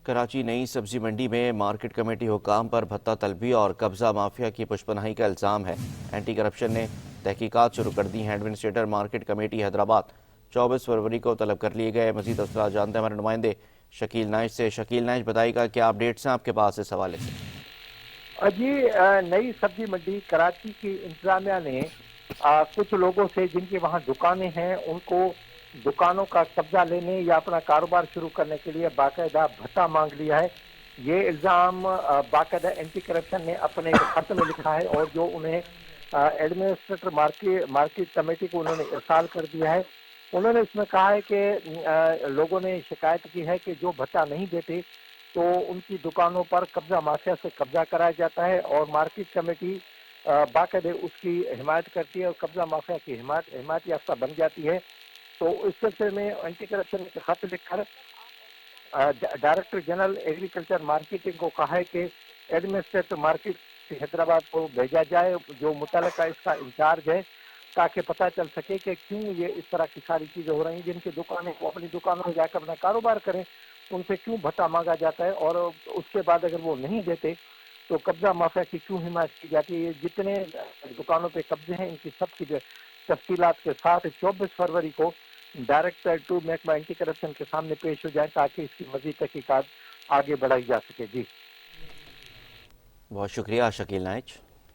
کراچی نئی سبزی منڈی میں مارکیٹ کمیٹی حکام پر بھتہ طلبی اور قبضہ مافیا کی پشپناہی کا الزام ہے۔ اینٹی کرپشن نے تحقیقات شروع کر دی ہیں۔ ایڈمنسٹریٹر مارکیٹ کمیٹی حیدرآباد 24 فروری کو طلب کر لیے گئے۔ مزید تفصیلات جانتے ہیں ہمارے نمائندے شکیل نائچ سے۔ شکیل نائچ، بتائیے گا کیا اپڈیٹس ہیں آپ کے پاس اس حوالے سے؟ جی، نئی سبزی منڈی کراچی کی انتظامیہ نے کچھ لوگوں سے جن کی وہاں دکانیں ہیں ان کو دکانوں کا قبضہ لینے یا اپنا کاروبار شروع کرنے کے لیے باقاعدہ بھتہ مانگ لیا ہے۔ یہ الزام باقاعدہ اینٹی کرپشن نے اپنے ایک خط میں لکھا ہے اور جو انہیں ایڈمنسٹریٹر مارکیٹ کمیٹی کو انہوں نے ارسال کر دیا ہے۔ انہوں نے اس میں کہا ہے کہ لوگوں نے شکایت کی ہے کہ جو بھتہ نہیں دیتے تو ان کی دکانوں پر قبضہ مافیا سے قبضہ کرایا جاتا ہے اور مارکیٹ کمیٹی باقاعدہ اس کی حمایت کرتی ہے اور قبضہ مافیا کی حمایت یافتہ بن جاتی ہے۔ تو اس سلسلے میں اینٹی کرپشن نے خط لکھ کر ڈائریکٹر جنرل ایگریکلچر مارکیٹنگ کو کہا ہے کہ ایڈمنسٹریٹر مارکیٹ حیدرآباد کو بھیجا جائے جو متعلقہ اس کا انچارج ہے، تاکہ پتہ چل سکے کہ کیوں یہ اس طرح کی ساری چیزیں ہو رہی ہیں۔ جن کی دکانیں وہ اپنی دکانوں میں جا کر اپنا کاروبار کریں، ان سے کیوں بھتہ مانگا جاتا ہے اور اس کے بعد اگر وہ نہیں دیتے تو قبضہ مافیا کی کیوں حمایت کی جاتی ہے۔ یہ جتنے دکانوں پہ قبضے ہیں ان کی سب کی تفصیلات کے ساتھ 24 فروری کو ڈائریکٹر ٹو محکمہ اینٹی کرپشن کے سامنے پیش ہو جائے تاکہ اس کی مزید تحقیقات آگے بڑھائی جا سکے۔ جی بہت شکریہ شکیل نائچ۔